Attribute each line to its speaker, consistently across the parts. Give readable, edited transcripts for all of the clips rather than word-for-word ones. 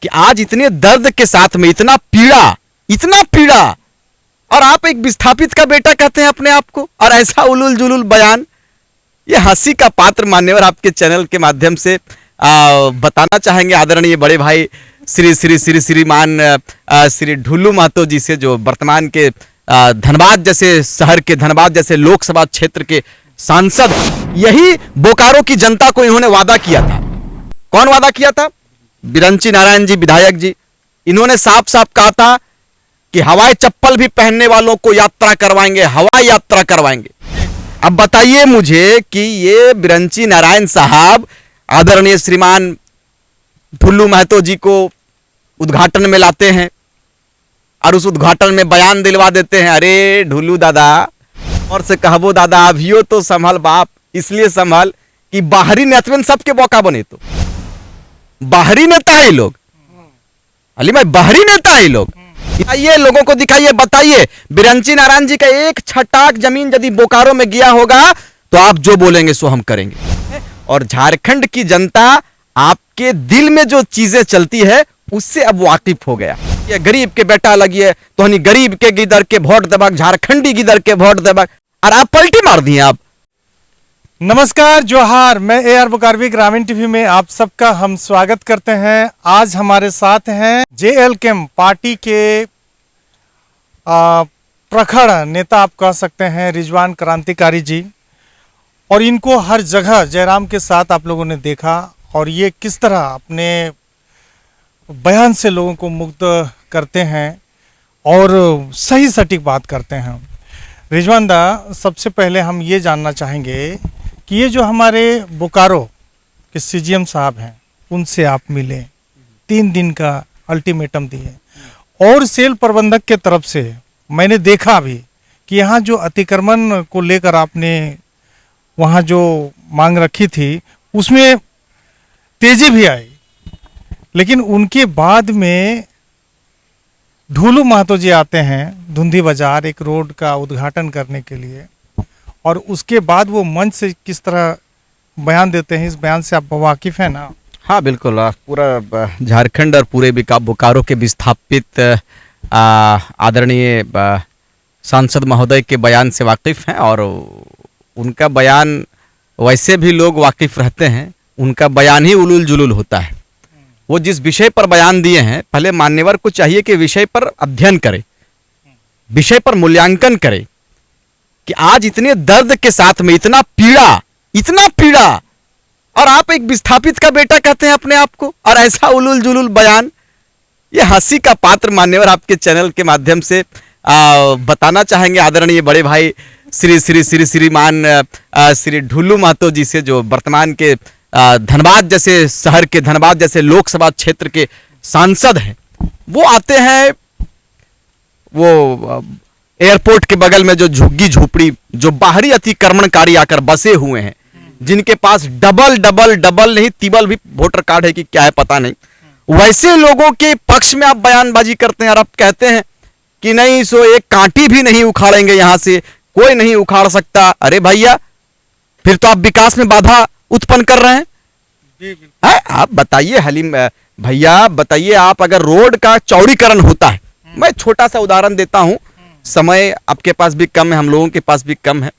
Speaker 1: कि आज इतने दर्द के साथ में इतना पीड़ा और आप एक विस्थापित का बेटा कहते हैं अपने आप को, और ऐसा उलूल जुलूल बयान, ये हंसी का पात्र मान्यवर आपके चैनल के माध्यम से बताना चाहेंगे आदरणीय बड़े भाई श्रीमान श्री ढुल्लू महतो जी से, जो वर्तमान के धनबाद जैसे शहर के, धनबाद जैसे लोकसभा क्षेत्र के सांसद। यही बोकारो की जनता को इन्होंने वादा किया था। कौन वादा किया था? बिरंची नारायण जी, विधायक जी। इन्होंने साफ साफ कहा था कि हवाई चप्पल भी पहनने वालों को यात्रा करवाएंगे, हवाई यात्रा करवाएंगे। अब बताइए मुझे कि ये बिरंची नारायण साहब आदरणीय श्रीमान ढुल्लू महतो जी को उद्घाटन में लाते हैं और उस उद्घाटन में बयान दिलवा देते हैं, अरे ढुल्लू दादा, और से कहबो दादा अभियो तो संभल बाप, इसलिए संभल कि बाहरी नेतवन सबके मौका बने, तो बाहरी नेता है लोग, अली भाई बाहरी नेता है लोग। ये लोगों को दिखाइए, बताइए बिरंची नारायण जी का एक छटाक जमीन यदि बोकारो में गया होगा तो आप जो बोलेंगे सो हम करेंगे। और झारखंड की जनता आपके दिल में जो चीजें चलती है उससे अब वाकिफ हो गया। ये गरीब के बेटा लगी है तो हनी गरीब के गिदर के वोट देबक, झारखंडी गिदर के वोट देबक, और आप पलटी मार दिए। आप
Speaker 2: नमस्कार, जोहार। मैं AR बुकारवी ग्रामीण टीवी में आप सबका हम स्वागत करते हैं। आज हमारे साथ हैं JLKM पार्टी के प्रखर नेता आप कह सकते हैं, रिजवान क्रांतिकारी जी। और इनको हर जगह जयराम के साथ आप लोगों ने देखा, और ये किस तरह अपने बयान से लोगों को मुक्त करते हैं और सही सटीक बात करते हैं। रिजवान दा, सबसे पहले हम ये जानना चाहेंगे कि ये जो हमारे बोकारो के CGM साहब हैं, उनसे आप मिले, 3 दिन का अल्टीमेटम दिए, और सेल प्रबंधक के तरफ से मैंने देखा भी कि यहाँ जो अतिक्रमण को लेकर आपने वहाँ जो मांग रखी थी उसमें तेजी भी आई, लेकिन उनके बाद में ढुल्लू महतो जी आते हैं धुंधी बाजार एक रोड का उद्घाटन करने के लिए, और उसके बाद वो मंच से किस तरह बयान देते हैं, इस बयान से आप वाकिफ हैं ना?
Speaker 1: हाँ बिल्कुल, पूरा झारखंड और पूरे बोकारो के विस्थापित आदरणीय सांसद महोदय के बयान से वाकिफ हैं, और उनका बयान वैसे भी लोग वाकिफ रहते हैं, उनका बयान ही उलूल जुलूल होता है। वो जिस विषय पर बयान दिए हैं, पहले मान्यवर को चाहिए कि विषय पर अध्ययन करे, विषय पर मूल्यांकन करे कि आज इतने दर्द के साथ में इतना पीड़ा और आप एक विस्थापित का बेटा कहते हैं अपने आप को, और ऐसा उलूल जुलूल बयान, ये हंसी का पात्र मान्यवर आपके चैनल के माध्यम से बताना चाहेंगे आदरणीय बड़े भाई श्रीमान श्री ढुल्लू महतो जी से, जो वर्तमान के धनबाद जैसे शहर के, धनबाद जैसे लोकसभा क्षेत्र के सांसद हैं। वो आते हैं, वो एयरपोर्ट के बगल में जो झुग्गी झोपड़ी, जो बाहरी अतिक्रमणकारी आकर बसे हुए हैं, जिनके पास डबल नहीं तिबल भी वोटर कार्ड है कि क्या है पता नहीं, वैसे लोगों के पक्ष में आप बयानबाजी करते हैं और आप कहते हैं कि नहीं सो एक कांटी भी नहीं उखाड़ेंगे, यहां से कोई नहीं उखाड़ सकता। अरे भैया, फिर तो आप विकास में बाधा उत्पन्न कर रहे हैं। आप बताइए हलीम भैया, बताइए, आप अगर रोड का चौड़ीकरण होता है, मैं छोटा सा उदाहरण देता हूं, समय आपके पास भी कम है, हम लोगों के पास भी कम है।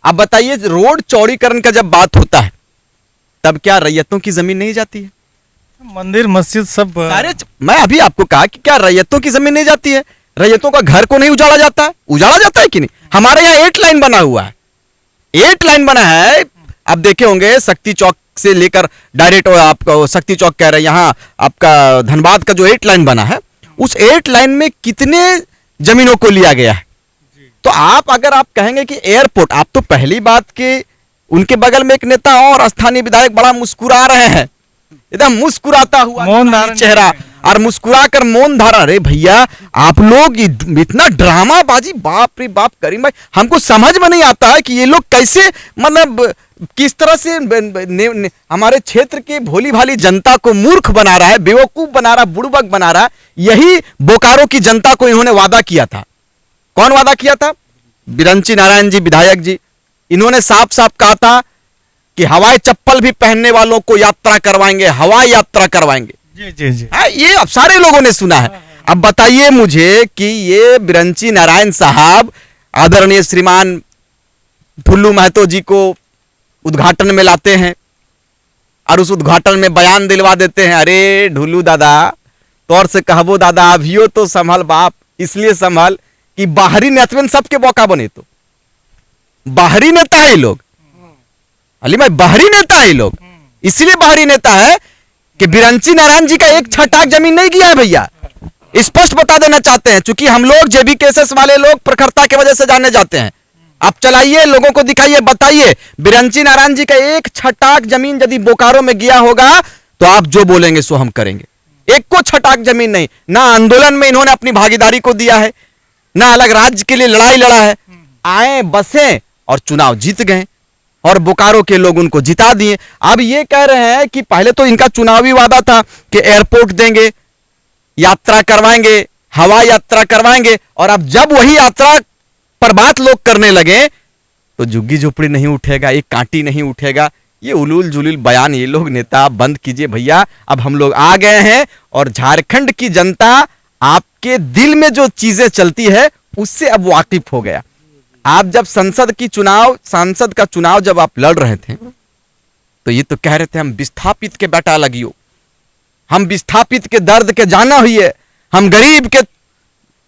Speaker 1: आप बताइए, रोड चौड़ीकरण का जब बात होता है तब क्या रैयतों की जमीन नहीं जाती है?
Speaker 2: मंदिर मस्जिद सब
Speaker 1: सारे, मैं अभी आपको कहा कि क्या रैयतों की जमीन नहीं जाती है? रैयतों का घर को नहीं उजाड़ा जाता है? उजाड़ा जाता है कि नहीं? हमारे यहाँ 8 लाइन बना हुआ है, 8 लाइन बना है। आप देखे होंगे शक्ति चौक से लेकर डायरेक्ट आपका शक्ति चौक कह रहे हैं, यहाँ आपका धनबाद का जो 8 लाइन बना है, उस 8 लाइन में कितने जमीनों को लिया गया है? तो आप अगर आप कहेंगे कि एयरपोर्ट, आप तो पहली बात के उनके बगल में एक नेता और स्थानीय विधायक बड़ा मुस्कुरा रहे हैं, एकदम मुस्कुराता हुआ चेहरा और मुस्कुराकर मौन धारण। अरे भैया, आप लोग इतना ड्रामाबाजी, बाप रे बाप, करीम भाई, हमको समझ में नहीं आता है कि ये लोग कैसे, मतलब किस तरह से हमारे क्षेत्र के भोली भाली जनता को मूर्ख बना रहा है, बेवकूफ बना रहा है, बुड़बक बना रहा है। यही बोकारो की जनता को इन्होंने वादा किया था। कौन वादा किया था? बिरंची नारायण जी, विधायक जी। इन्होंने साफ साफ कहा था कि हवाई चप्पल भी पहनने वालों को यात्रा करवाएंगे, हवाई यात्रा करवाएंगे।
Speaker 2: जी जी जी।
Speaker 1: हाँ, ये अब सारे लोगों ने सुना है। अब बताइए मुझे कि ये बिरंची नारायण साहब आदरणीय श्रीमान ठुल्लू महतो जी को उद्घाटन में लाते हैं और उस उद्घाटन में बयान दिलवा देते हैं, अरे ढुल्लू दादा तौर से कहबो दादा अभियो तो संभल बाप, इसलिए संभल कि बाहरी नेतवन सबके मौका बने, तो बाहरी नेता है लोग, अली भाई बाहरी नेता है लोग, इसलिए बाहरी नेता है कि बिरंची नारायण जी का एक छटाक जमीन नहीं गया है भैया, स्पष्ट बता देना चाहते हैं। चूंकि हम लोग जेबी केसेस वाले लोग प्रखरता की वजह से जाने जाते हैं। आप चलाइए, लोगों को दिखाइए, बताइए बिरंची नारायण जी का एक छटाक जमीन यदि बोकारो में गया होगा तो आप जो बोलेंगे सो हम करेंगे। एक को छटाक जमीन नहीं, ना आंदोलन में इन्होंने अपनी भागीदारी को दिया है, ना अलग राज्य के लिए लड़ाई लड़ा है, आए बसे और चुनाव जीत गए और बोकारो के लोग उनको जिता दिए। अब ये कह रहे हैं कि पहले तो इनका चुनावी वादा था कि एयरपोर्ट देंगे, यात्रा करवाएंगे, हवाई यात्रा करवाएंगे, और अब जब वही यात्रा पर बात लोग करने लगे तो झुग्गी झोपड़ी नहीं उठेगा, एक कांटी नहीं उठेगा। ये उलूल जुलूल बयान ये लोग नेता बंद कीजिए भैया। अब हम लोग आ गए हैं और झारखंड की जनता आपके दिल में जो चीजें चलती है उससे अब वाकिफ हो गया। आप जब सांसद का चुनाव जब आप लड़ रहे थे तो ये तो कह रहे थे हम विस्थापित के बेटा लगियो, हम विस्थापित के दर्द के जाना हुई है, हम गरीब के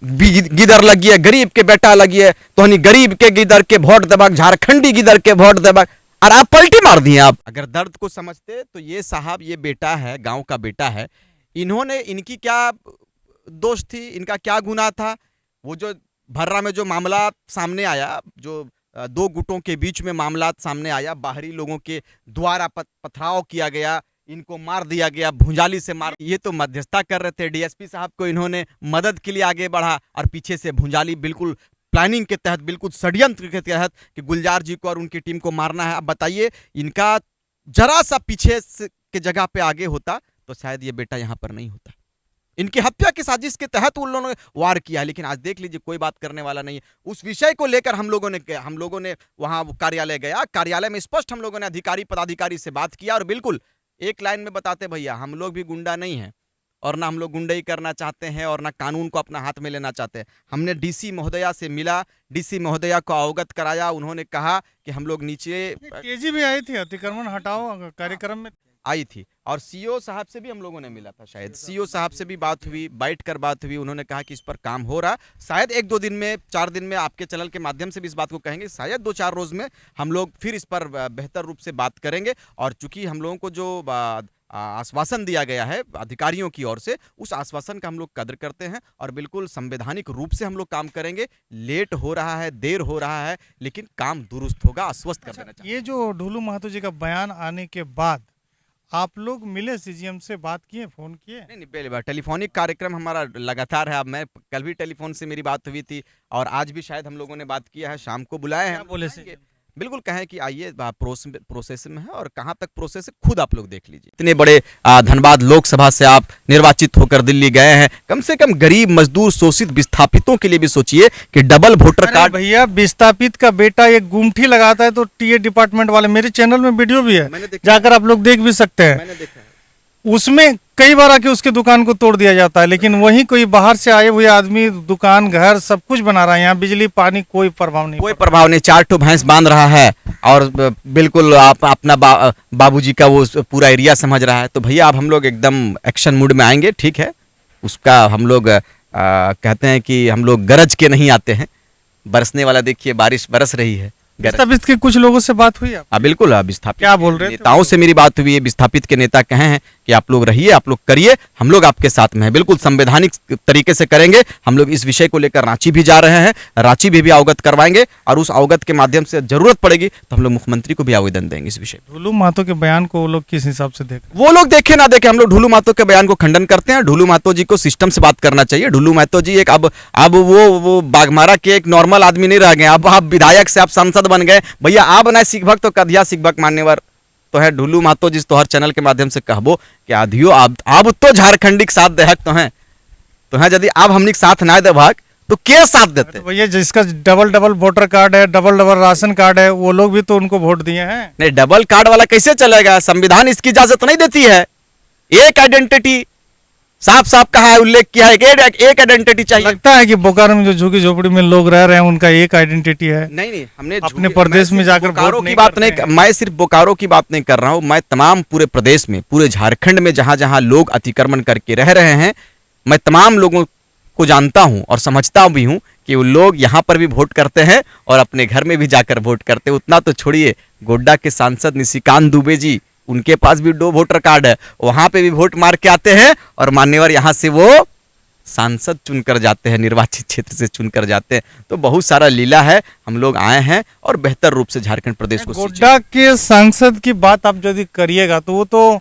Speaker 1: गिदर लगिए, गरीब के बेटा लगिए, तो हनी गरीब के गिदर के वोट देबक, झारखंडी गिदर के वोट देबक, और आप पलटी मार दिए। आप अगर दर्द को समझते तो ये साहब, ये बेटा है, गांव का बेटा है, इन्होंने, इनकी क्या दोष थी, इनका क्या गुनाह था? वो जो भर्रा में जो मामला सामने आया, जो दो गुटों के बीच में मामला सामने आया, बाहरी लोगों के द्वारा पथराव किया गया, इनको मार दिया गया, भुंजाली से मार, ये तो मध्यस्थता कर रहे थे, डीएसपी साहब को इन्होंने मदद के लिए आगे बढ़ा और पीछे से भुंजाली बिल्कुल प्लानिंग के तहत, बिल्कुल षड्यंत्र के तहत कि गुलजार जी को और उनकी टीम को मारना है। अब बताइए, इनका जरा सा पीछे के जगह पे आगे होता तो शायद ये बेटा यहां पर नहीं होता। इनकी हत्या की साजिश के तहत उन लोगों ने वार किया है, लेकिन आज देख लीजिए कोई बात करने वाला नहीं है। उस विषय को लेकर हम लोगों ने वहां कार्यालय गया, कार्यालय में स्पष्ट हम लोगों ने अधिकारी पदाधिकारी से बात किया और बिल्कुल एक लाइन में बताते, भैया हम लोग भी गुंडा नहीं हैं और ना हम लोग गुंडाई करना चाहते हैं और ना कानून को अपना हाथ में लेना चाहते हैं। हमने डीसी महोदया से मिला, डीसी महोदया को अवगत कराया, उन्होंने कहा कि हम लोग नीचे,
Speaker 2: तेजी भी आई थी अतिक्रमण हटाओ कार्यक्रम में
Speaker 1: आई थी, और सीओ साहब से भी हम लोगों ने मिला था, शायद सीओ साहब से भी बात हुई, बैठकर बात हुई, उन्होंने कहा कि इस पर काम हो रहा, शायद 1-2 दिन में, 4 दिन में आपके चैनल के माध्यम से भी इस बात को कहेंगे, शायद 2-4 रोज में हम लोग फिर इस पर बेहतर रूप से बात करेंगे। और चूंकि हम लोगों को जो आश्वासन दिया गया है अधिकारियों की ओर से, उस आश्वासन का हम लोग कद्र करते हैं और बिल्कुल संवैधानिक रूप से हम लोग काम करेंगे। लेट हो रहा है, देर हो रहा है, लेकिन काम दुरुस्त होगा, आश्वस्त कर देना चाहिए।
Speaker 2: ये जो ढुल्लू महतो जी का बयान आने के बाद आप लोग मिले, सीजीएम से बात किए, फोन किए?
Speaker 1: नहीं, पहली बार टेलीफोनिक कार्यक्रम हमारा लगातार है। अब मैं कल भी टेलीफोन से मेरी बात हुई थी और आज भी शायद हम लोगों ने बात किया है, शाम को बुलाए हैं।
Speaker 2: बोले से
Speaker 1: बिल्कुल कहें कि आइए, प्रोसेस में है और कहां तक प्रोसेस है खुद आप लोग देख लीजिए। इतने बड़े धनबाद लोकसभा से आप निर्वाचित होकर दिल्ली गए हैं, कम से कम गरीब मजदूर शोषित विस्थापितों के लिए भी सोचिए कि डबल वोटर कार्ड।
Speaker 2: भैया विस्थापित का बेटा एक गुमठी लगाता है तो टीए डिपार्टमेंट वाले, मेरे चैनल में वीडियो भी है, जाकर आप लोग देख भी सकते हैं।
Speaker 1: मैंने देखा है।
Speaker 2: उसमें कई बार आके उसके दुकान को तोड़ दिया जाता है, लेकिन वहीं कोई बाहर से आए हुए आदमी दुकान घर सब कुछ बना रहा है। यहाँ बिजली पानी कोई प्रभाव नहीं,
Speaker 1: 4 ठो भैंस बांध रहा है और बिल्कुल आप अपना बाबूजी का वो पूरा एरिया समझ रहा है। तो भैया अब हम लोग एकदम एक्शन मूड में आएंगे, ठीक है। उसका हम लोग कहते हैं कि हम लोग गरज के नहीं आते हैं, बरसने वाला देखिए बारिश बरस रही है।
Speaker 2: विस्थापित के कुछ लोगों से बात हुई आप?
Speaker 1: बिल्कुल, विस्थापित
Speaker 2: क्या बोल रहे थे?
Speaker 1: नेताओं से मेरी बात हुई है। विस्थापित के नेता कहे हैं कि आप लोग रहिए, आप लोग करिए, हम लोग आपके साथ में हैं, बिल्कुल संवैधानिक तरीके से करेंगे। हम लोग इस विषय को लेकर रांची भी जा रहे हैं, रांची भी अवगत करवाएंगे और उस अवगत के माध्यम से जरूरत पड़ेगी तो हम लोग मुख्यमंत्री को भी आवेदन देंगे इस विषय।
Speaker 2: ढुल्लू महतो के बयान को वो लोग किस हिसाब से देख,
Speaker 1: वो लोग देखे ना देखे, हम लोग ढुल्लू महतो के बयान को खंडन करते हैं। ढुल्लू महतो जी को सिस्टम से बात करना चाहिए। ढुल्लू महतो जी एक अब वो बाघमारा के एक नॉर्मल आदमी नहीं रह गए, अब आप विधायक से आप सांसद बन गए। भैया आप बनाए सिखभक्त तो कधिया सिखभक्त मान्यवर तो है ढुल्लू महतो जी। तो हर चैनल के माध्यम से कहबो कि आधियो आप तो झारखंडी के साथ देहक तो हैं यदि आप हमनी के साथ ना देभक तो के साथ देते?
Speaker 2: तो भैया जिसका डबल वोटर कार्ड है, डबल राशन कार्ड है, वो लोग भी तो उनको वोट दिए हैं।
Speaker 1: नहीं, डबल कार्ड वाला कैसे चलेगा? संविधान इसकी इजाजत नहीं देती है। एक आइडेंटिटी साफ साफ कहा है, उल्लेख किया है कि एक आइडेंटिटी चाहिए।
Speaker 2: लगता है कि बोकारो में जो झुग्गी झोपड़ी में लोग रह रहे हैं उनका एक आइडेंटिटी है।
Speaker 1: नहीं, हमने
Speaker 2: अपने प्रदेश में जाकर
Speaker 1: बोकारो
Speaker 2: वोट
Speaker 1: की
Speaker 2: नहीं
Speaker 1: बात
Speaker 2: करते
Speaker 1: नहीं,
Speaker 2: हैं।
Speaker 1: मैं सिर्फ बोकारो की बात नहीं कर रहा हूँ, मैं तमाम पूरे प्रदेश में, पूरे झारखंड में जहां जहां लोग अतिक्रमण करके रह रहे हैं, मैं तमाम लोगों को जानता हूं और समझता भी हूं कि वो लोग यहाँ पर भी वोट करते हैं और अपने घर में भी जाकर वोट करते हैं। उतना तो छोड़िए, गोड्डा के सांसद निशिकांत दुबे जी, उनके पास भी 2 वोटर कार्ड है, वहां पे भी वोट मार के आते हैं और मान्यवर यहाँ से वो सांसद चुनकर जाते हैं, निर्वाचित क्षेत्र से चुनकर जाते हैं। तो बहुत सारा लीला है, हम लोग आए हैं और बेहतर रूप से झारखंड प्रदेश को
Speaker 2: गोड्डा के सांसद की बात आप यदि करिएगा तो वो तो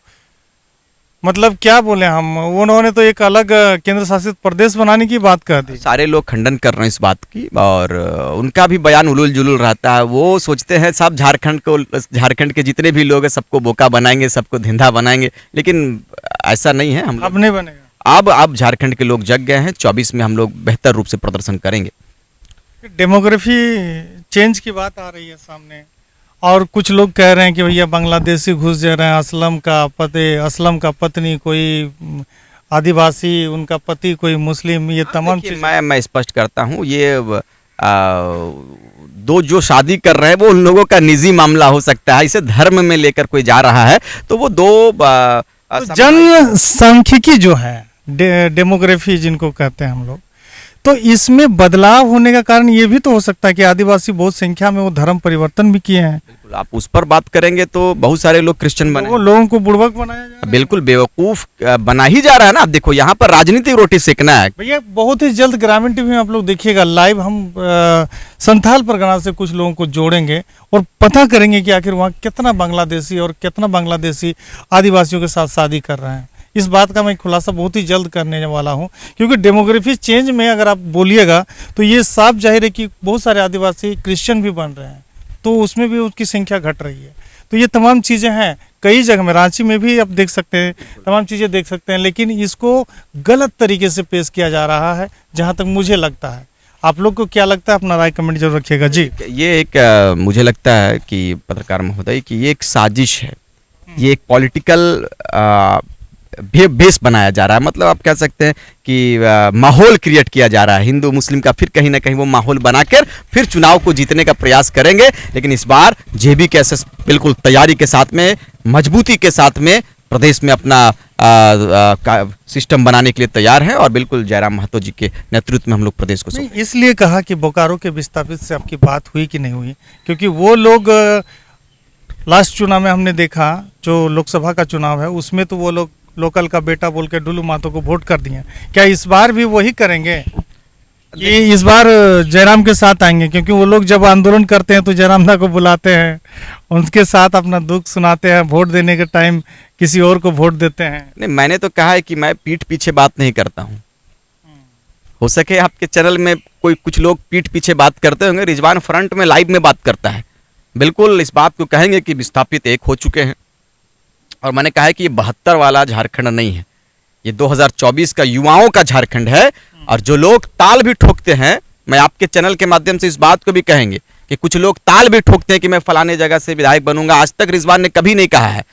Speaker 2: मतलब क्या बोले हम, उन्होंने तो एक अलग केंद्र शासित प्रदेश बनाने की बात कर दी।
Speaker 1: सारे लोग खंडन कर रहे हैं इस बात की और उनका भी बयान उलूल जुलूल रहता है। वो सोचते हैं सब झारखंड के जितने भी लोग हैं सबको बोका बनाएंगे, सबको धिंधा बनाएंगे, लेकिन ऐसा नहीं है। हम
Speaker 2: अब नहीं बनेगा।
Speaker 1: अब झारखंड के लोग जग गए हैं। 24 में हम लोग बेहतर रूप से प्रदर्शन करेंगे।
Speaker 2: डेमोग्राफी चेंज की बात आ रही है सामने और कुछ लोग कह रहे हैं कि भैया बांग्लादेशी घुस जा रहे हैं, असलम का पत्नी कोई आदिवासी, उनका पति कोई मुस्लिम, ये तमाम चीज़।
Speaker 1: मैं स्पष्ट करता हूँ, ये दो जो शादी कर रहे हैं वो उन लोगों का निजी मामला हो सकता है। इसे धर्म में लेकर कोई जा रहा है तो वो दो
Speaker 2: तो जनसांख्यिकी जो है, डेमोग्राफी जिनको कहते हैं हम लोग, तो इसमें बदलाव होने का कारण ये भी तो हो सकता है कि आदिवासी बहुत संख्या में वो धर्म परिवर्तन भी किए हैं।
Speaker 1: बिल्कुल, आप उस पर बात करेंगे तो बहुत सारे लोग क्रिश्चियन बने,
Speaker 2: वो लोगों को बुड़बक बनाया जा रहा है।
Speaker 1: बिल्कुल बेवकूफ बना ही जा रहा है ना। आप देखो, यहाँ पर राजनीतिक रोटी सेकना है।
Speaker 2: भैया बहुत ही जल्द ग्रामीण टीवी में आप लोग देखिएगा लाइव, हम संथाल परगना से कुछ लोगों को जोड़ेंगे और पता करेंगे कि आखिर वहाँ कितना बांग्लादेशी और कितना बांग्लादेशी आदिवासियों के साथ शादी कर रहे हैं। इस बात का मैं खुलासा बहुत ही जल्द करने वाला हूं, क्योंकि डेमोग्राफी चेंज में अगर आप बोलिएगा तो ये साफ जाहिर है कि बहुत सारे आदिवासी क्रिश्चियन भी बन रहे हैं, तो उसमें भी उसकी संख्या घट रही है। तो ये तमाम चीज़ें हैं, कई जगह में, रांची में भी आप देख सकते हैं, तमाम चीज़ें देख सकते हैं, लेकिन इसको गलत तरीके से पेश किया जा रहा है जहाँ तक मुझे लगता है। आप लोग को क्या लगता है? अपना राय कमेंट जरूर रखिएगा जी।
Speaker 1: ये एक मुझे लगता है कि पत्रकार महोदय कि ये एक साजिश है, ये एक पॉलिटिकल बेस बनाया जा रहा है। मतलब आप कह सकते हैं कि माहौल क्रिएट किया जा रहा है हिंदू मुस्लिम का, फिर कहीं ना कहीं वो माहौल बनाकर फिर चुनाव को जीतने का प्रयास करेंगे। लेकिन इस बार जेबी कैसे बिल्कुल तैयारी के साथ में, मजबूती के साथ में प्रदेश में अपना सिस्टम बनाने के लिए तैयार है और बिल्कुल जयराम महतो जी के नेतृत्व में हम लोग प्रदेश को
Speaker 2: इसलिए कहा कि बोकारो के विस्थापित से आपकी बात हुई कि नहीं हुई, क्योंकि वो लोग लास्ट चुनाव में हमने देखा, जो लोकसभा का चुनाव है उसमें तो वो लोग लोकल का बेटा बोल के डुलू महतो को वोट कर दिए। क्या इस बार भी वही करेंगे कि इस बार जयराम के साथ आएंगे? क्योंकि वो लोग जब आंदोलन करते हैं तो जयराम दा को बुलाते हैं, उनके साथ अपना दुख सुनाते हैं, वोट देने के टाइम किसी और को वोट देते हैं।
Speaker 1: नहीं, मैंने तो कहा है कि मैं पीठ पीछे बात नहीं करता हूँ। हो सके आपके चैनल में कुछ लोग पीठ पीछे बात करते होंगे, रिजवान फ्रंट में लाइव में बात करता है। बिल्कुल इस बात को कहेंगे कि विस्थापित एक हो चुके हैं और मैंने कहा है कि ये 72 वाला झारखंड नहीं है, ये 2024 का युवाओं का झारखंड है। और जो लोग ताल भी ठोकते हैं, मैं आपके चैनल के माध्यम से इस बात को भी कहेंगे कि कुछ लोग ताल भी ठोकते हैं कि मैं फलाने जगह से विधायक बनूंगा। आज तक रिजवान ने कभी नहीं कहा है।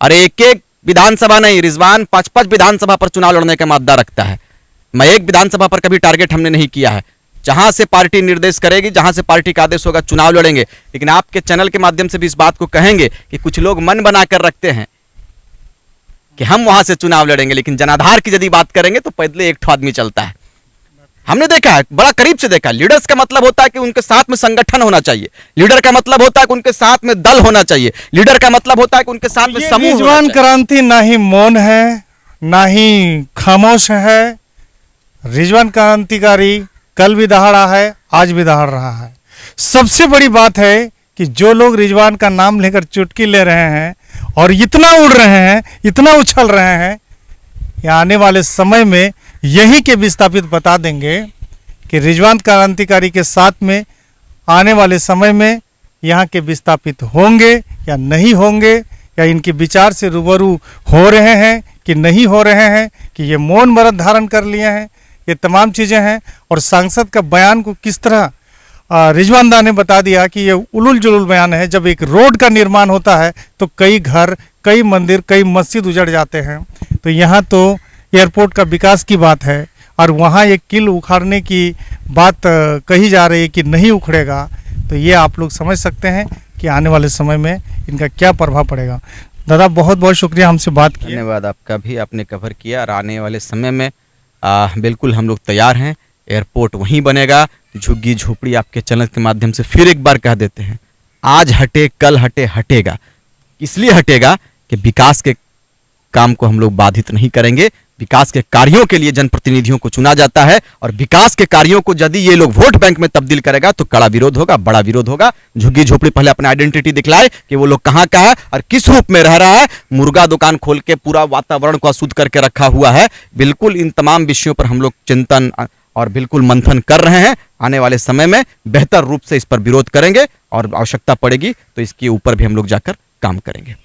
Speaker 1: अरे एक विधानसभा नहीं, रिजवान 5-5 विधानसभा पर चुनाव लड़ने का मादा रखता है। मैं एक विधानसभा पर कभी टारगेट हमने नहीं किया है। जहां से पार्टी निर्देश करेगी, जहां से पार्टी का आदेश होगा, चुनाव लड़ेंगे। लेकिन आपके चैनल के माध्यम से भी इस बात को कहेंगे कि कुछ लोग मन बनाकर रखते हैं कि हम वहां से चुनाव लड़ेंगे, लेकिन जनाधार की यदि बात करेंगे तो पैदल एक ठो आदमी चलता है। हमने देखा है, बड़ा करीब से देखा। लीडर्स का मतलब होता है कि उनके साथ में संगठन होना चाहिए, लीडर का मतलब होता है कि उनके साथ में दल होना चाहिए, लीडर का मतलब होता है कि उनके साथ में समूह।
Speaker 2: रिजवान क्रांति ना ही मौन है ना ही खामोश है। रिजवान क्रांतिकारी कल भी दहाड़ा है, आज भी दहाड़ रहा है। सबसे बड़ी बात है कि जो लोग रिजवान का नाम लेकर चुटकी ले रहे हैं और इतना उड़ रहे हैं, इतना उछल रहे हैं, या आने वाले समय में यही के विस्थापित बता देंगे कि रिजवान क्रांतिकारी के साथ में आने वाले समय में यहाँ के विस्थापित होंगे या नहीं होंगे, या इनके विचार से रूबरू हो रहे हैं कि नहीं हो रहे हैं, कि ये मौन व्रत धारण कर लिए हैं। ये तमाम चीज़ें हैं। और सांसद का बयान को किस तरह रिजवान दा ने बता दिया कि ये उलूल जुलूल बयान है। जब एक रोड का निर्माण होता है तो कई घर, कई मंदिर, कई मस्जिद उजड़ जाते हैं। तो यहाँ तो एयरपोर्ट का विकास की बात है और वहाँ एक किल उखाड़ने की बात कही जा रही है कि नहीं उखड़ेगा, तो ये आप लोग समझ सकते हैं कि आने वाले समय में इनका क्या प्रभाव पड़ेगा। दादा बहुत बहुत शुक्रिया हमसे बात किए।
Speaker 1: धन्यवाद आपका भी, आपने कवर किया। और आने वाले समय में बिल्कुल हम लोग तैयार हैं। एयरपोर्ट वहीं बनेगा। झुग्गी झोपड़ी आपके चैनल के माध्यम से फिर एक बार कह देते हैं, आज हटे कल हटे, हटेगा। इसलिए हटेगा कि विकास के काम को हम लोग बाधित नहीं करेंगे। विकास के कार्यों के लिए जनप्रतिनिधियों को चुना जाता है और विकास के कार्यों को यदि ये लोग वोट बैंक में तब्दील करेगा तो कड़ा विरोध होगा, बड़ा विरोध होगा। झुग्गी झोपड़ी पहले अपना आइडेंटिटी दिखलाए कि वो लोग कहाँ का है और किस रूप में रह रहा है। मुर्गा दुकान खोल के पूरा वातावरण को अशुद्ध करके रखा हुआ है। बिल्कुल इन तमाम विषयों पर हम लोग चिंतन और बिल्कुल मंथन कर रहे हैं। आने वाले समय में बेहतर रूप से इस पर विरोध करेंगे और आवश्यकता पड़ेगी तो इसके ऊपर भी हम लोग जाकर काम करेंगे।